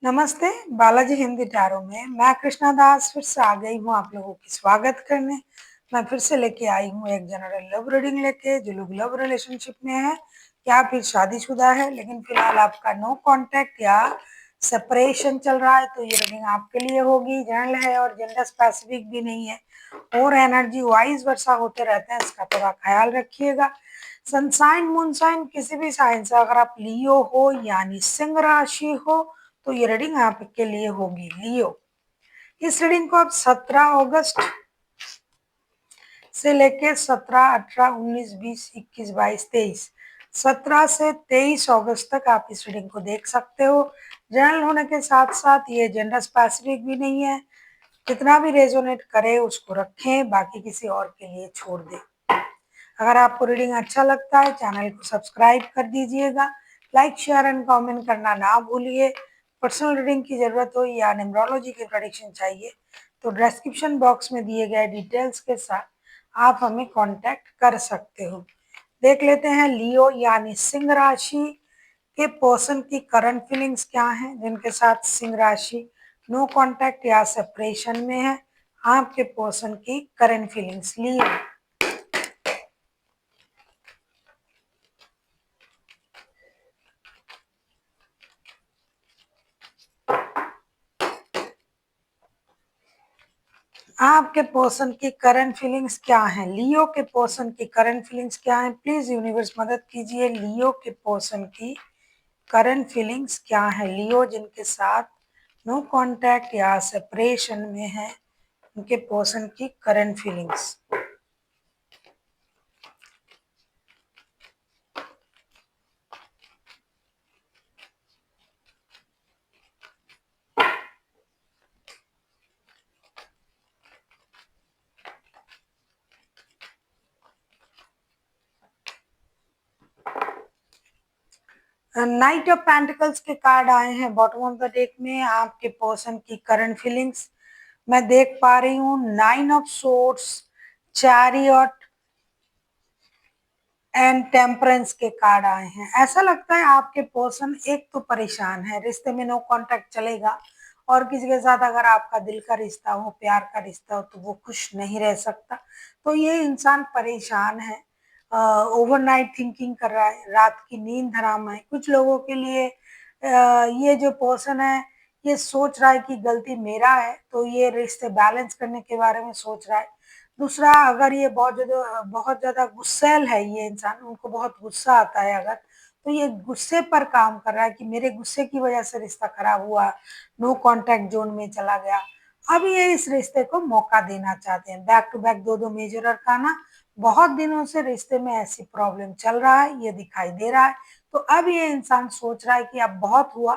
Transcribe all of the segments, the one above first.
नमस्ते, बालाजी हिंदी टैरो में मैं कृष्णा दास फिर से आ गई हूँ आप लोगों की स्वागत करने। मैं फिर से लेके आई हूँ एक जनरल लव रीडिंग लेके। जो लोग लव रिलेशनशिप में है या फिर शादीशुदा है लेकिन फिलहाल आपका नो कांटेक्ट या सेपरेशन चल रहा है तो ये रीडिंग आपके लिए होगी। जनरल है और जेंडर स्पेसिफिक भी नहीं है और एनर्जी वाइज वर्षा होते रहते हैं, इसका थोड़ा ख्याल रखिएगा। सनसाइन मूनसाइन किसी भी साइन से अगर आप लियो हो यानी सिंह राशि हो तो ये रीडिंग आपके लिए होगी लियो। इस रीडिंग को आप 17 अगस्त से लेके 17, 18, 19, 20, 21, 22, 23 17 से 23 अगस्त तक आप इस रीडिंग को देख सकते हो। जनरल होने के साथ साथ ये जेंडर स्पेसिफिक भी नहीं है। कितना भी रेजोनेट करे उसको रखें, बाकी किसी और के लिए छोड़ दें। अगर आपको रीडिंग अच्छा लगता है चैनल को सब्सक्राइब कर दीजिएगा, लाइक शेयर एंड कमेंट करना ना भूलिए। पर्सनल रीडिंग की जरूरत हो या न्यूमरोलॉजी की प्रेडिक्शन चाहिए तो डिस्क्रिप्शन बॉक्स में दिए गए डिटेल्स के साथ आप हमें कांटेक्ट कर सकते हो। देख लेते हैं लियो यानी सिंह राशि के पर्सन की करंट फीलिंग्स क्या हैं। जिनके साथ सिंह राशि नो कांटेक्ट या सेपरेशन में है, आपके पर्सन की करंट फीलिंग्स लियो। आपके पर्सन की करंट फीलिंग्स क्या हैं, लियो के पर्सन की करंट फीलिंग्स क्या हैं, प्लीज यूनिवर्स मदद कीजिए। लियो के पर्सन की करंट फीलिंग्स क्या है, लियो जिनके साथ नो कांटेक्ट या सेपरेशन में है उनके पर्सन की current feelings. Night of pentacles के कार्ड आए हैं बॉटम ऑफ द डेक में। आपके पर्सन की करंट फीलिंग्स मैं देख पा रही हूँ। 9 of swords, chariot and temperance के कार्ड आए हैं। ऐसा लगता है आपके पर्सन एक तो परेशान है, रिश्ते में नो कांटेक्ट चलेगा और किसी के साथ अगर आपका दिल का रिश्ता हो, प्यार का रिश्ता हो तो वो खुश नहीं रह सकता। तो ये इंसान परेशान है, ओवरनाइट थिंकिंग कर रहा है, रात की नींद हराम है। कुछ लोगों के लिए ये जो पर्सन है ये सोच रहा है कि गलती मेरा है तो ये रिश्ते बैलेंस करने के बारे में सोच रहा है। दूसरा, अगर ये बहुत ज़्यादा गुस्सैल है, ये इंसान उनको बहुत गुस्सा आता है अगर, तो ये गुस्से पर काम कर रहा है कि मेरे गुस्से की वजह से रिश्ता खराब हुआ, नो कांटेक्ट जोन में चला गया। अब ये इस रिश्ते को मौका देना चाहते हैं। बैक टू बैक दो मेजर अरकाना, बहुत दिनों से रिश्ते में ऐसी प्रॉब्लम चल रहा है, ये दिखाई दे रहा है। तो अब ये इंसान सोच रहा है कि अब बहुत हुआ,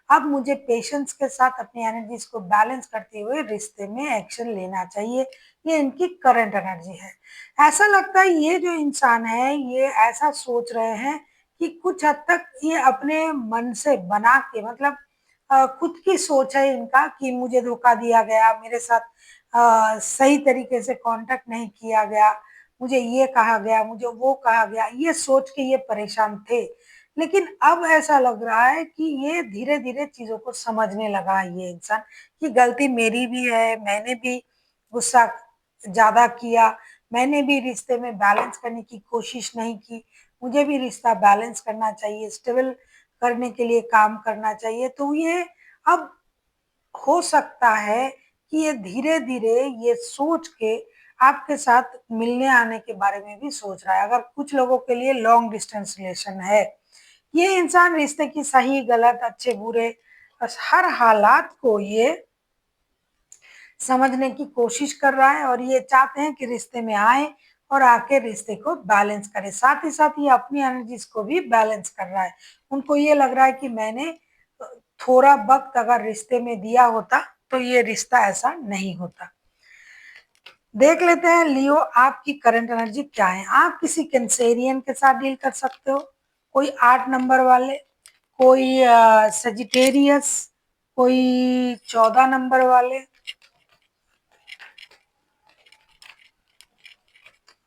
अब मुझे पेशेंस के साथ अपनी एनर्जीज को बैलेंस करते हुए रिश्ते में एक्शन लेना चाहिए। ये इनकी करंट एनर्जी है। ऐसा लगता है ये जो इंसान है ये ऐसा सोच रहे हैं कि कुछ हद तक ये अपने मन से बना के, मतलब खुद की सोच है इनका कि मुझे धोखा दिया गया, मेरे साथ सही तरीके से कांटेक्ट नहीं किया गया, मुझे ये कहा गया, मुझे वो कहा गया, ये सोच के ये परेशान थे। लेकिन अब ऐसा लग रहा है कि ये धीरे धीरे चीजों को समझने लगा है ये इंसान कि गलती मेरी भी है, मैंने भी गुस्सा ज्यादा किया, मैंने भी रिश्ते में बैलेंस करने की कोशिश नहीं की, मुझे भी रिश्ता बैलेंस करना चाहिए, स्टेबल करने के लिए काम करना चाहिए। तो ये अब हो सकता है कि ये धीरे धीरे ये सोच के आपके साथ मिलने आने के बारे में भी सोच रहा है। अगर कुछ लोगों के लिए लॉन्ग डिस्टेंस रिलेशन है, ये इंसान रिश्ते की सही गलत अच्छे बुरे बस हर हालात को ये समझने की कोशिश कर रहा है और ये चाहते हैं कि रिश्ते में आए और आके रिश्ते को बैलेंस करे। साथ ही साथ ये अपनी एनर्जीज को भी बैलेंस कर रहा है। उनको ये लग रहा है कि मैंने थोड़ा वक्त अगर रिश्ते में दिया होता तो ये रिश्ता ऐसा नहीं होता। देख लेते हैं लियो आपकी करंट एनर्जी क्या है। आप किसी कैंसेरियन के साथ डील कर सकते हो, कोई 8 नंबर वाले, कोई सजिटेरियस, कोई 14 नंबर वाले।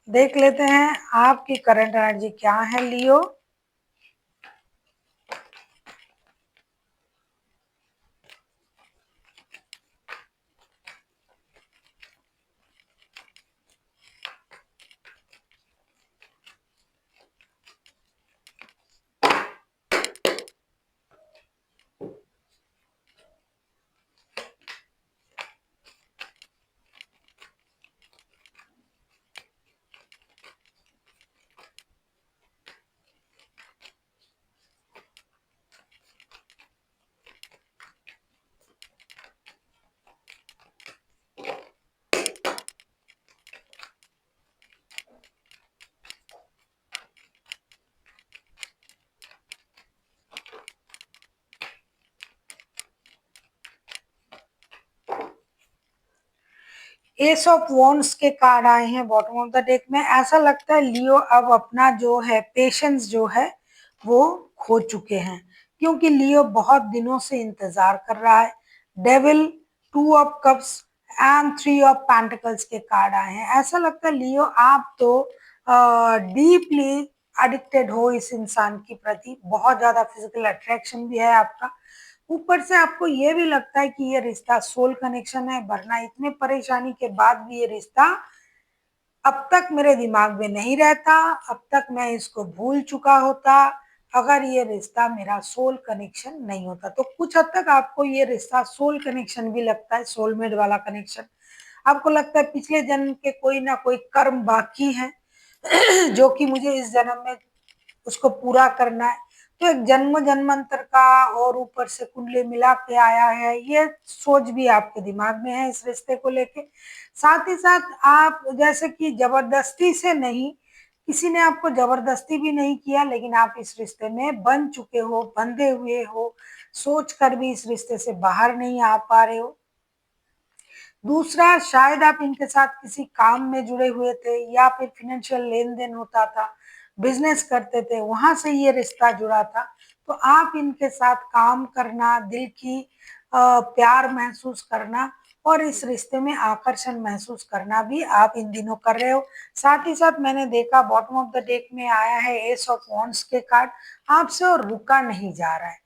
देख लेते हैं आपकी करंट एनर्जी क्या है लियो। एस ऑफ वॉन्ड्स के कार्ड आए हैं बॉटम ऑफ द डेक में। ऐसा लगता है लियो अब अपना जो है पेशेंस जो है वो खो चुके हैं, क्योंकि लियो बहुत दिनों से इंतजार कर रहा है। Devil, two of cups and three of pentacles के कार्ड आए हैं। ऐसा लगता है लियो आप तो डीपली एडिक्टेड हो इस इंसान के प्रति, बहुत ज्यादा फिजिकल अट्रैक्शन भी है आपका। ऊपर से आपको ये भी लगता है कि ये रिश्ता सोल कनेक्शन है, वरना इतने परेशानी के बाद भी ये रिश्ता अब तक मेरे दिमाग में नहीं रहता, अब तक मैं इसको भूल चुका होता अगर ये रिश्ता मेरा सोल कनेक्शन नहीं होता। तो कुछ हद तक आपको ये रिश्ता सोल कनेक्शन भी लगता है, सोलमेट वाला कनेक्शन। आपको लगता है पिछले जन्म के कोई ना कोई कर्म बाकी है जो कि मुझे इस जन्म में उसको पूरा करना है। तो एक जन्म जन्मांतर का और ऊपर से कुंडली मिला के आया है, ये सोच भी आपके दिमाग में है इस रिश्ते को लेके। साथ ही साथ आप जैसे कि जबरदस्ती से नहीं, किसी ने आपको जबरदस्ती भी नहीं किया, लेकिन आप इस रिश्ते में बंध चुके हो, बंधे हुए हो, सोच कर भी इस रिश्ते से बाहर नहीं आ पा रहे हो। दूसरा, शायद आप इनके साथ किसी काम में जुड़े हुए थे या फिर फाइनेंशियल लेन देन होता था, बिजनेस करते थे, वहां से ये रिश्ता जुड़ा था। तो आप इनके साथ काम करना, दिल की प्यार महसूस करना और इस रिश्ते में आकर्षण महसूस करना भी आप इन दिनों कर रहे हो। साथ ही साथ मैंने देखा बॉटम ऑफ द डेक में आया है एस ऑफ वॉन्ड्स के कार्ड, आपसे और रुका नहीं जा रहा है।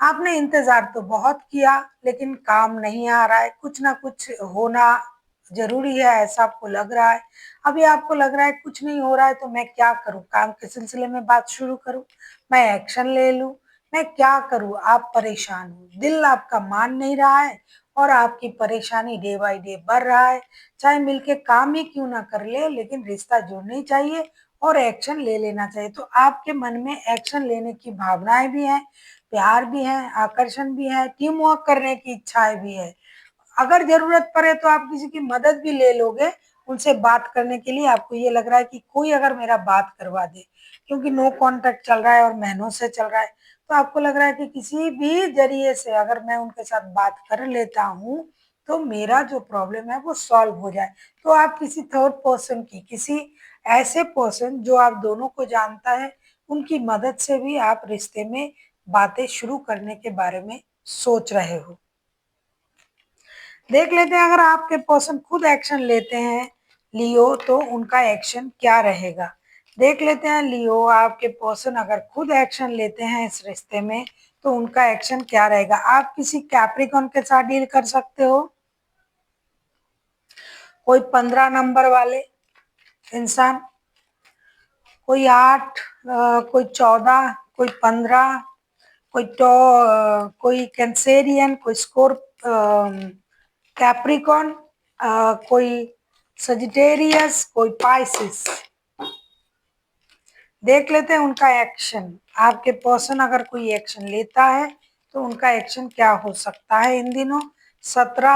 आपने इंतजार तो बहुत किया लेकिन काम नहीं आ रहा है, कुछ ना कुछ होना जरूरी है ऐसा आपको लग रहा है। अभी आपको लग रहा है कुछ नहीं हो रहा है तो मैं क्या करूं, काम के सिलसिले में बात शुरू करूं, मैं एक्शन ले लूं, मैं क्या करूं। आप परेशान हो, दिल आपका मान नहीं रहा है और आपकी परेशानी डे बाय डे बढ़ रहा है। चाहे मिलके काम ही क्यों ना कर ले, लेकिन रिश्ता जुड़नी चाहिए और एक्शन ले लेना चाहिए। तो आपके मन में एक्शन लेने की भावनाएं भी हैं, प्यार भी है, आकर्षण भी है, टीम वर्क करने की इच्छाएं भी है। अगर जरूरत पड़े तो आप किसी की मदद भी ले लोगे उनसे बात करने के लिए। आपको ये लग रहा है कि कोई अगर मेरा बात करवा दे, क्योंकि नो कांटेक्ट चल रहा है और महीनों से चल रहा है, तो आपको लग रहा है कि किसी भी जरिए से अगर मैं उनके साथ बात कर लेता हूँ तो मेरा जो प्रॉब्लम है वो सॉल्व हो जाए। तो आप किसी थर्ड पर्सन की, किसी ऐसे पर्सन जो आप दोनों को जानता है, उनकी मदद से भी आप रिश्ते में बातें शुरू करने के बारे में सोच रहे हो। देख लेते हैं अगर आपके पर्सन खुद एक्शन लेते हैं लियो तो उनका एक्शन क्या रहेगा। देख लेते हैं लियो, आपके पर्सन अगर खुद एक्शन लेते हैं इस रिश्ते में तो उनका एक्शन क्या रहेगा। आप किसी कैप्रिकॉन के साथ डील कर सकते हो, कोई 15 नंबर वाले इंसान, कोई 8, कोई 14, कोई 15, कोई कोई कैंसेरियन, कोई कैप्रिकॉन, कोई सजिटेरियस, कोई पाइसिस। देख लेते हैं उनका एक्शन। आपके पर्सन अगर कोई एक्शन लेता है तो उनका एक्शन क्या हो सकता है इन दिनों 17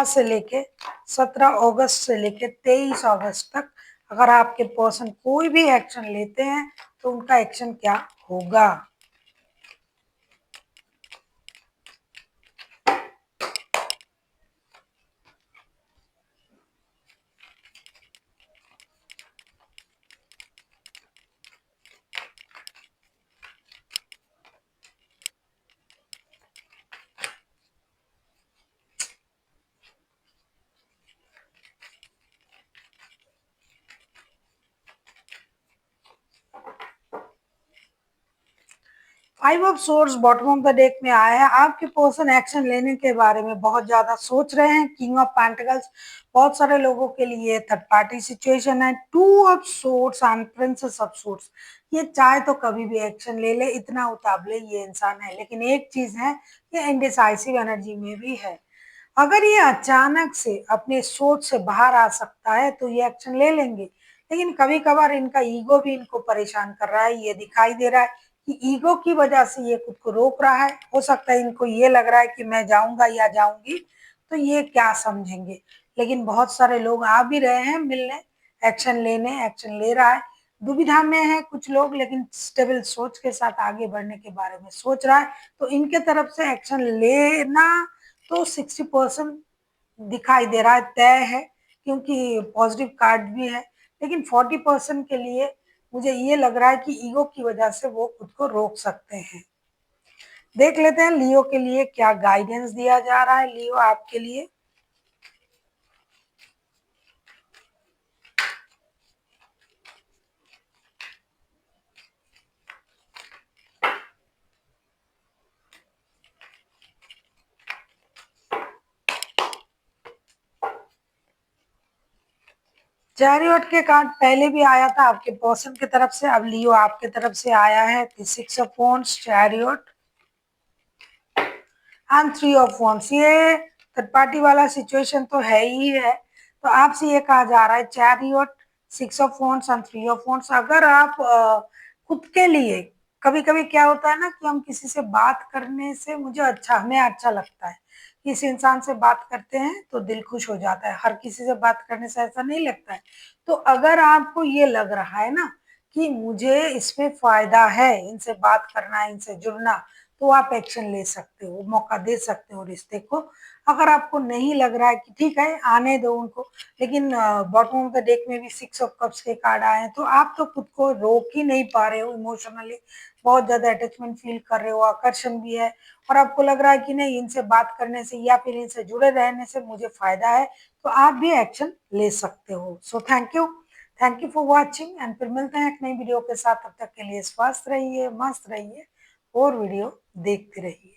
अगस्त से लेके 23 अगस्त तक। अगर आपके पर्सन कोई भी एक्शन लेते हैं तो उनका एक्शन क्या होगा। 5 of source bottom of the deck में आया है। आपके पर्सन एक्शन लेने के बारे में बहुत ज्यादा सोच रहे हैं। किंग ऑफ पेंटिकल्स बहुत सारे लोगों के लिए थर्ड पार्टी सिचुएशन है। Two of source and princess of source, ये चाहे तो कभी भी एक्शन ले ले, इतना उतावले ये इंसान है। लेकिन एक चीज है, ये इंडिसाइसिव एनर्जी में भी है। अगर ये अचानक से अपने सोच से बाहर आ सकता है तो ये एक्शन ले लेंगे, लेकिन कभी कभार इनका ईगो भी इनको परेशान कर रहा है। ये दिखाई दे रहा है कि ईगो की वजह से ये खुद को रोक रहा है। हो सकता है इनको ये लग रहा है कि मैं जाऊंगा या जाऊंगी तो ये क्या समझेंगे। लेकिन बहुत सारे लोग आ भी रहे हैं मिलने, एक्शन लेने, एक्शन ले रहा है। दुविधा में है कुछ लोग, लेकिन स्टेबल सोच के साथ आगे बढ़ने के बारे में सोच रहा है। तो इनके तरफ से एक्शन लेना तो 60% दिखाई दे रहा है, तय है क्योंकि पॉजिटिव कार्ड भी है, लेकिन 40% के लिए मुझे ये लग रहा है कि ईगो की वजह से वो खुद को रोक सकते हैं। देख लेते हैं लियो के लिए क्या गाइडेंस दिया जा रहा है। लियो आपके लिए चैरियट के कार्ड पहले भी आया था आपके पर्सन की तरफ से, अब लियो आपके तरफ से आया है 6 of wands, chariot and 3 of wands. ये थर्ड पार्टी वाला सिचुएशन तो है ही है, तो आपसे ये कहा जा रहा है chariot, 6 of wands and 3 of wands. अगर आप खुद के लिए, कभी कभी क्या होता है ना कि हम किसी से बात करने से हमें अच्छा लगता है, किसी इंसान से बात करते हैं तो दिल खुश हो जाता है, हर किसी से बात करने से ऐसा नहीं लगता है। तो अगर आपको ये लग रहा है ना कि मुझे इसमें फायदा है इनसे बात करना, इनसे जुड़ना, तो आप एक्शन ले सकते हो, मौका दे सकते हो रिश्ते को। अगर आपको नहीं लग रहा है कि ठीक है आने दो उनको, लेकिन बॉटम ऑफ द डेक में भी 6 ऑफ कप्स के कार्ड आए हैं, तो आप तो खुद को रोक ही नहीं पा रहे हो इमोशनली, बहुत ज्यादा अटैचमेंट फील कर रहे हो, आकर्षण भी है, और आपको लग रहा है कि नहीं इनसे बात करने से या फिर इनसे जुड़े रहने से मुझे फायदा है, तो आप भी एक्शन ले सकते हो। So thank you for watching, and फिर मिलते हैं एक नई वीडियो के साथ। तब तक के लिए स्वस्थ रहिए, मस्त रहिए और वीडियो देखते रहिए।